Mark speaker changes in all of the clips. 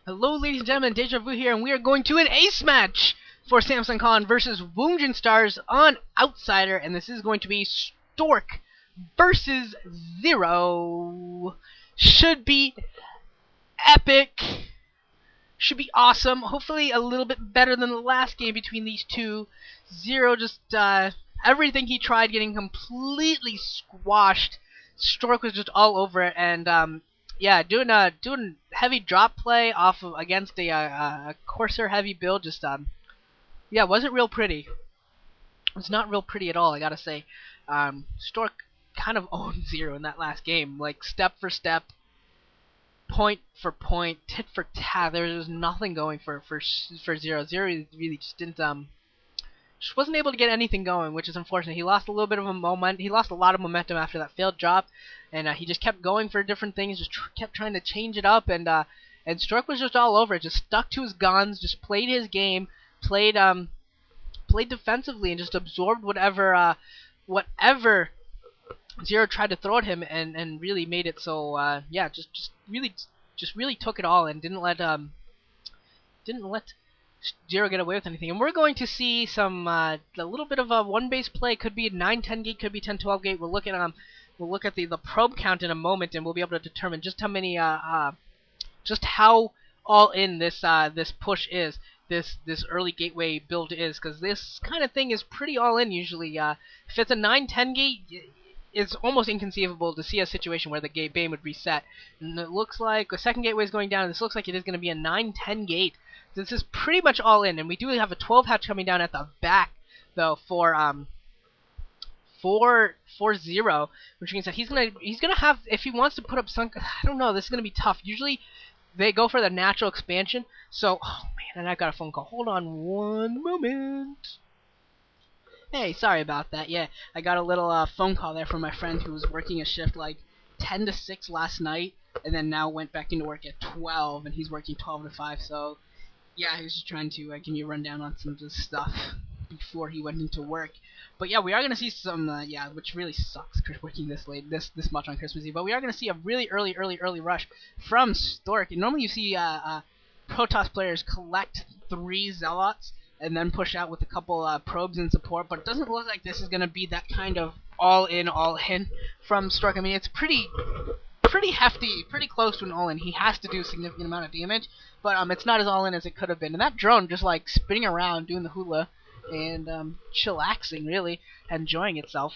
Speaker 1: Hello, ladies and gentlemen, Deja Vu here, and we are going to an ace match for Samsung Khan versus Woongjin Stars on Outsider, and this is going to be Stork versus Zero. Should be epic. Should be awesome. Hopefully a little bit better than the last game between these two. Zero just, everything he tried getting completely squashed. Stork was just all over it, and, yeah, doing heavy drop play off of against a Corsair heavy build, just yeah, wasn't real pretty. It's not real pretty at all, I gotta say. Stork kind of owned Zero in that last game, like step for step, point for point, tit for tat. There was nothing going for Zero. Zero really just didn't just wasn't able to get anything going, which is unfortunate. He lost a little bit of a moment. He lost a lot of momentum after that failed drop, and he just kept going for different things, just kept trying to change it up, and Stork was just all over it. Just stuck to his guns, just played his game, played defensively, and just absorbed whatever Zero tried to throw at him, and really made it so yeah, just really took it all and didn't let Zero get away with anything. And we're going to see some a little bit of a one base play. Could be 9-10 gate, could be 10-12 gate. We'll look at the probe count in a moment, and we'll be able to determine just how many just how all in this push is. This early gateway build is, because this kind of thing is pretty all in usually. If it's a 9-10 gate, it's almost inconceivable to see a situation where the game would reset. And it looks like the second gateway is going down, and this looks like it is going to be a 9-10 gate. This is pretty much all in, and we do have a 12 hatch coming down at the back, though, for Zero, which means that he's gonna have, if he wants to put up sunk, I don't know, this is gonna be tough. Usually they go for the natural expansion. So, oh man, and I got a phone call. Hold on one moment. Hey, sorry about that. Yeah, I got a little phone call there from my friend who was working a shift like 10 to 6 last night, and then now went back into work at 12, and he's working 12 to 5. So yeah, he was just trying to give me a rundown on some of this stuff before he went into work. But yeah, we are gonna see some yeah, which really sucks working this late, this much on Christmas Eve. But we are gonna see a really early rush from Stork. And normally you see Protoss players collect 3 Zealots and then push out with a couple probes in support. But it doesn't look like this is gonna be that kind of all in from Stork. I mean, it's pretty hefty, pretty close to an all-in. He has to do a significant amount of damage, but it's not as all-in as it could have been. And that drone just like spinning around, doing the hula, and chillaxing, really, enjoying itself.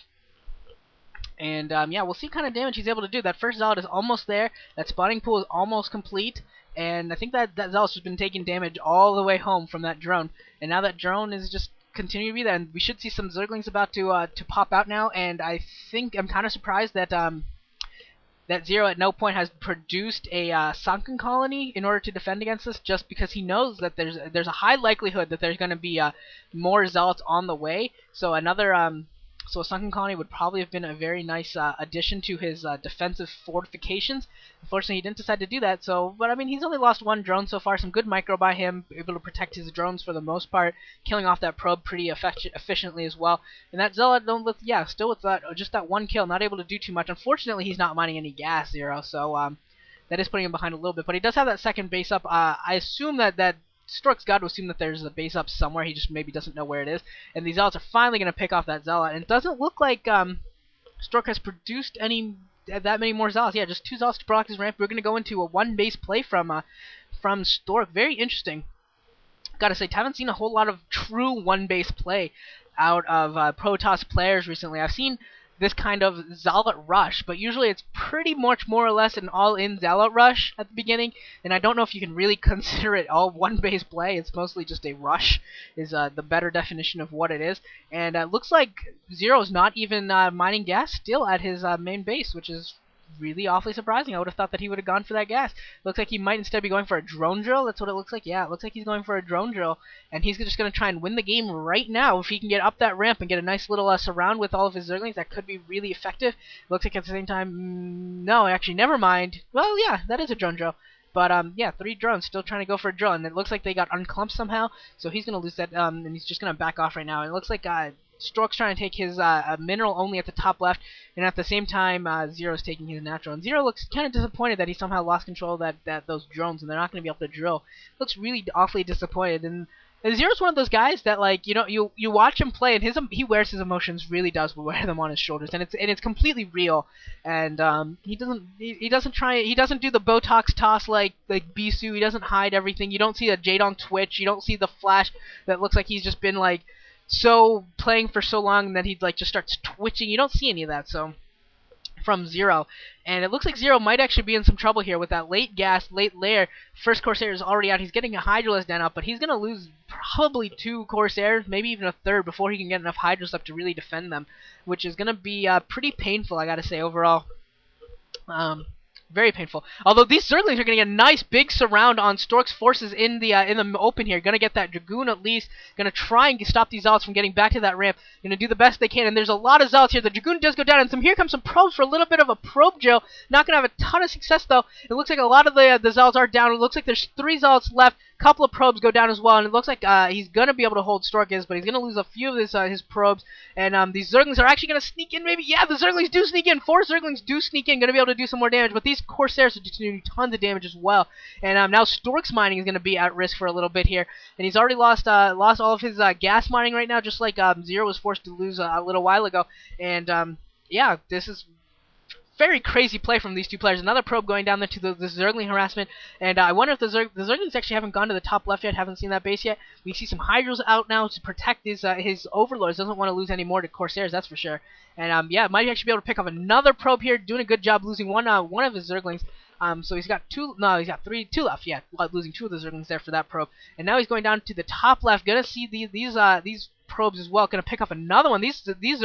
Speaker 1: And yeah, we'll see what kind of damage he's able to do. That first Zealot is almost there. That spawning pool is almost complete. And I think that Zealot's just been taking damage all the way home from that drone. And now that drone is just continuing to be there. And we should see some Zerglings about to pop out now. And I think I'm kind of surprised that that Zero at no point has produced a sunken colony in order to defend against this, just because he knows that there's a high likelihood that there's going to be more Zealots on the way. So so a sunken colony would probably have been a very nice addition to his defensive fortifications. Unfortunately, he didn't decide to do that. So, but I mean, he's only lost 1 drone so far. Some good micro by him, able to protect his drones for the most part, killing off that probe pretty efficiently as well. And that Zealot, yeah, still with just that 1 kill, not able to do too much. Unfortunately, he's not mining any gas, Zero. So that is putting him behind a little bit. But he does have that second base up. I assume that Stork's got to assume that there's a base up somewhere. He just maybe doesn't know where it is. And these Zealots are finally going to pick off that Zealot. And it doesn't look like Stork has produced that many more Zealots. Yeah, just 2 Zealots to block his ramp. We're going to go into a 1 base play from Stork. Very interesting. Gotta say, haven't seen a whole lot of true 1 base play out of Protoss players recently. I've seen this kind of Zealot rush, but usually it's pretty much more or less an all-in Zealot rush at the beginning, and I don't know if you can really consider it all 1 base play. It's mostly just a rush, is the better definition of what it is. And it looks like Zero's not even mining gas still at his main base, which is really awfully surprising. I would have thought that he would have gone for that gas. Looks like he might instead be going for a drone drill. That's what it looks like. Yeah, it looks like he's going for a drone drill, and he's just going to try and win the game right now. If he can get up that ramp and get a nice little surround with all of his Zerglings, that could be really effective. Looks like at the same time, no, actually, never mind. Well, yeah, that is a drone drill. But yeah, 3 drones still trying to go for a drill, and it looks like they got unclumped somehow, so he's going to lose that, and he's just going to back off right now. And it looks like Stork's trying to take his mineral only at the top left, and at the same time, Zero's taking his natural. And Zero looks kind of disappointed that he somehow lost control of those drones, and they're not going to be able to drill. Looks really awfully disappointed. And Zero's one of those guys that, like, you watch him play, and he wears his emotions, really does wear them on his shoulders, and it's completely real. And he doesn't do the Botox toss like Bisu. He doesn't hide everything. You don't see a Jadong twitch. You don't see the flash that looks like he's just been like playing for so long and that he like just starts twitching. You don't see any of that. So from Zero, and it looks like Zero might actually be in some trouble here with that late layer. First Corsair is already out. He's getting a Hydralisk down out, but he's going to lose probably 2 Corsairs, maybe even a third, before he can get enough Hydras up to really defend them, which is going to be pretty painful, I got to say, overall. Very painful. Although these Zerglings are going to get a nice big surround on Stork's forces in the open here. Going to get that Dragoon at least. Going to try and stop these Zealots from getting back to that ramp. Going to do the best they can. And there's a lot of Zealots here. The Dragoon does go down. And here comes some probes for a little bit of a probe drill. Not going to have a ton of success though. It looks like a lot of the Zealots are down. It looks like there's 3 Zealots left. Couple of probes go down as well, and it looks like he's gonna be able to hold Stork but he's gonna lose a few of his probes. And these Zerglings are actually gonna sneak in. Maybe, yeah, the Zerglings do sneak in. 4 Zerglings do sneak in, gonna be able to do some more damage. But these Corsairs are just doing tons of damage as well. And now Stork's mining is gonna be at risk for a little bit here, and he's already lost all of his gas mining right now, just like Zero was forced to lose a little while ago. And yeah, this is very crazy play from these two players. Another probe going down there to the Zergling harassment, and I wonder if the Zerglings actually haven't gone to the top left yet, haven't seen that base yet. We see some Hydras out now to protect his Overlords. Doesn't want to lose any more to Corsairs, that's for sure. And yeah, might actually be able to pick up another probe here, doing a good job losing one of his Zerglings. So he's got two left, yeah, losing 2 of the Zerglings there for that probe. And now he's going down to the top left, gonna see these probes as well, gonna pick up another one. These Zerglings